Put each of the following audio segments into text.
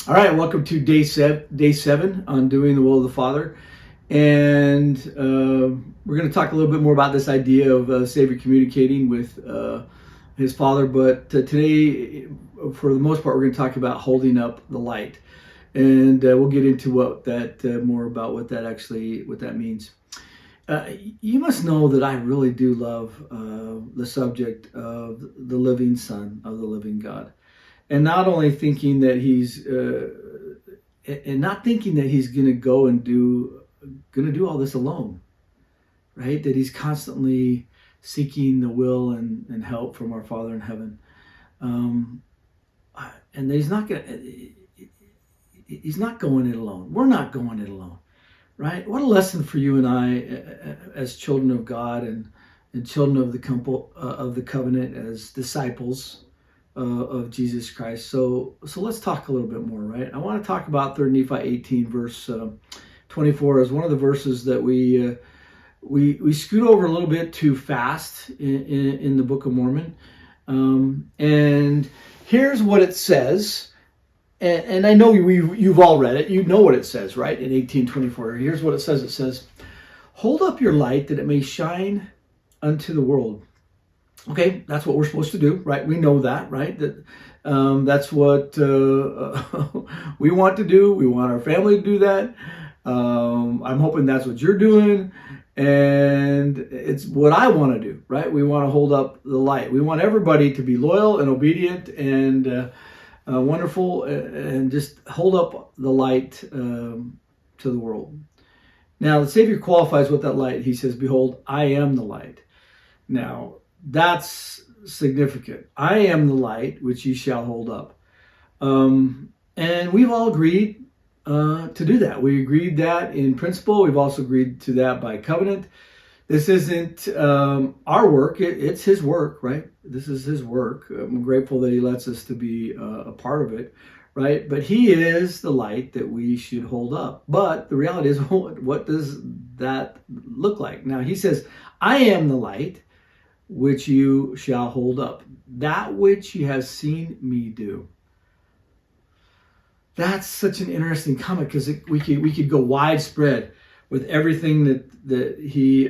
All right, welcome to day seven on doing the will of the Father, and we're going to talk a little bit more about this idea of Savior communicating with his Father. But today, for the most part, we're going to talk about holding up the light, and we'll get into more about what that means. You must know that I really do love the subject of the living Son of the living God. And not only thinking that he's going to go and do all this alone, right? That he's constantly seeking the will and help from our Father in heaven, and he's not going it alone. We're not going it alone, right? What a lesson for you and I as children of God and children of the covenant, as disciples of Jesus Christ. So let's talk a little bit more, right? I want to talk about 3 Nephi 18, verse 24, as one of the verses that we scoot over a little bit too fast in the Book of Mormon. And here's what it says. And I know you've all read it. You know what it says, right? In 18:24. Here's what it says. It says, "Hold up your light that it may shine unto the world." Okay, that's what we're supposed to do, right? We know that, right? That's what we want to do. We want our family to do that. I'm hoping that's what you're doing. And it's what I want to do, right? We want to hold up the light. We want everybody to be loyal and obedient and wonderful, and just hold up the light to the world. Now, the Savior qualifies with that light. He says, "Behold, I am the light." Now, that's significant. I am the light which ye shall hold up. And we've all agreed to do that. We agreed that in principle. We've also agreed to that by covenant. This isn't our work. It's his work, right? This is his work. I'm grateful that he lets us to be a part of it, right? But he is the light that we should hold up. But the reality is, what does that look like? Now, he says, "I am the light which you shall hold up, that which you have seen me do." That's such an interesting comment, because we could go widespread with everything that he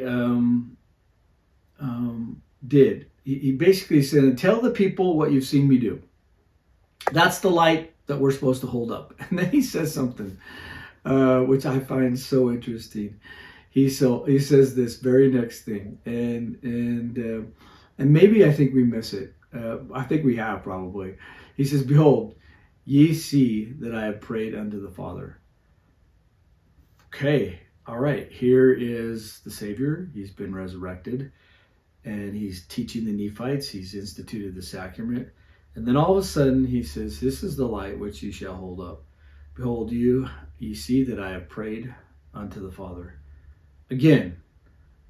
did. He basically said, "Tell the people what you've seen me do." That's the light that we're supposed to hold up. And then he says something which I find so interesting. He says this very next thing, and maybe I think we miss it. I think we have, probably. He says, "Behold, ye see that I have prayed unto the Father." Okay, all right. Here is the Savior. He's been resurrected, and he's teaching the Nephites. He's instituted the sacrament, and then all of a sudden he says, "This is the light which ye shall hold up. Behold, ye see that I have prayed unto the Father." Again,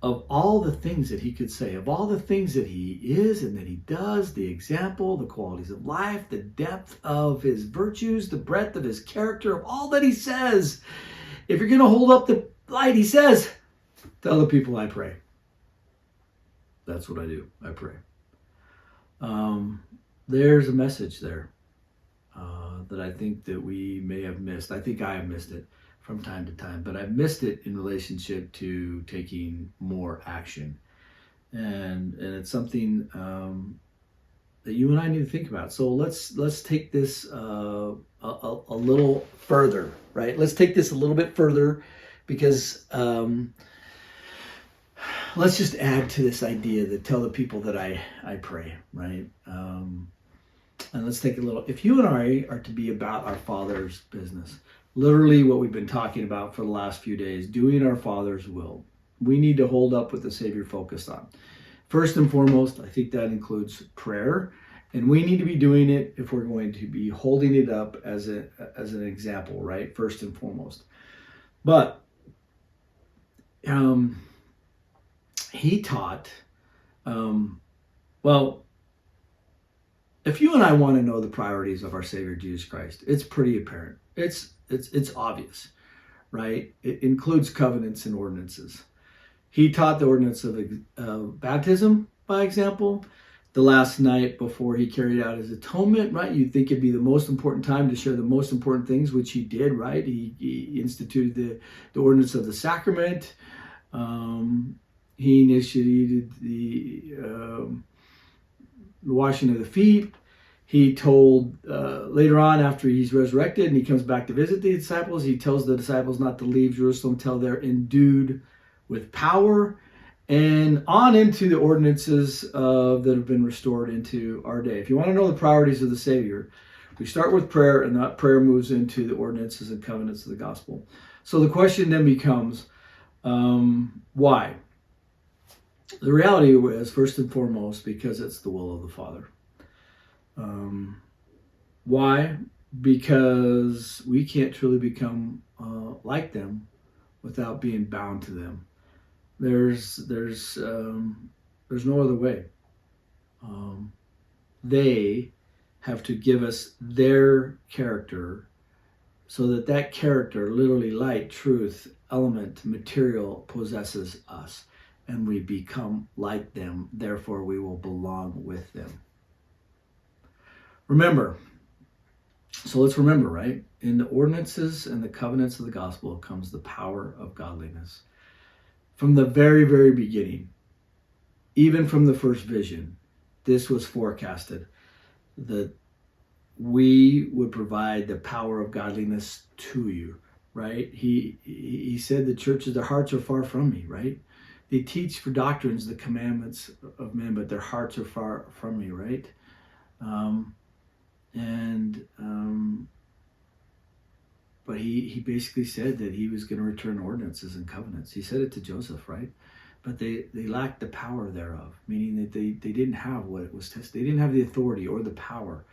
of all the things that he could say, of all the things that he is and that he does, the example, the qualities of life, the depth of his virtues, the breadth of his character, of all that he says, if you're going to hold up the light, he says, "Tell the people I pray." That's what I do. I pray. There's a message there that I think that we may have missed. I think I have missed it from time to time, but I've missed it in relationship to taking more action, and it's something that you and I need to think about. So let's take this a little further, right? Let's take this a little bit further, because let's just add to this idea that tell the people that I pray, right? And let's take a little. If you and I are to be about our Father's business, literally what we've been talking about for the last few days, doing our Father's will, we need to hold up what the Savior focused on. First and foremost, I think that includes prayer, and we need to be doing it if we're going to be holding it up as an example, right? First and foremost. But he taught, if you and I want to know the priorities of our Savior Jesus Christ, it's pretty apparent. It's obvious, right? It includes covenants and ordinances. He taught the ordinance of baptism, by example, the last night before he carried out his atonement, right? You'd think it'd be the most important time to share the most important things, which he did, right? He instituted the ordinance of the sacrament. He initiated the washing of the feet. He told later on, after he's resurrected and he comes back to visit the disciples, he tells the disciples not to leave Jerusalem until they're endued with power, and on into the ordinances that have been restored into our day. If you want to know the priorities of the Savior, we start with prayer, and that prayer moves into the ordinances and covenants of the gospel. So the question then becomes, why? The reality is, first and foremost, because it's the will of the Father. Why? Because we can't truly become like them without being bound to them. There's no other way. They have to give us their character, so that that character, literally light, truth, element, material, possesses us, and we become like them. Therefore, we will belong with them. Remember. So let's remember, right? In the ordinances and the covenants of the gospel comes the power of godliness. From the very, very beginning, even from the first vision, this was forecasted, that we would provide the power of godliness to you, right? He said the churches, their hearts are far from me, right? They teach for doctrines the commandments of men, but their hearts are far from me, right? But he basically said that he was going to return ordinances and covenants. He said it to Joseph, right? But they lacked the power thereof, meaning that they didn't have what it was tested. They didn't have the authority or the power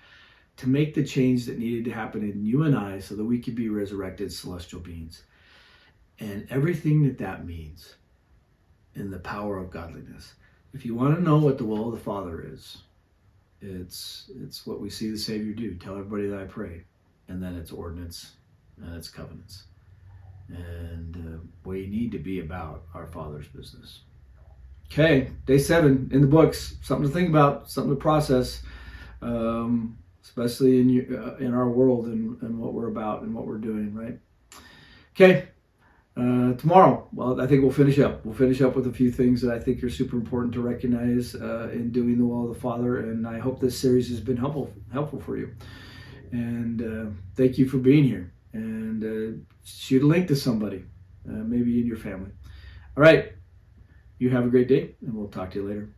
to make the change that needed to happen in you and I, so that we could be resurrected celestial beings. And everything that means in the power of godliness. If you want to know what the will of the Father is, it's what we see the Savior do. Tell everybody that I pray. And then it's ordinance and it's covenants. And we need to be about our Father's business. Okay, day 7 in the books. Something to think about, something to process, especially in our world and what we're about and what we're doing, right? Okay, tomorrow, well, I think we'll finish up. We'll finish up with a few things that I think are super important to recognize in doing the will of the Father. And I hope this series has been helpful for you. And thank you for being here. And shoot a link to somebody, maybe in your family. All right. You have a great day, and we'll talk to you later.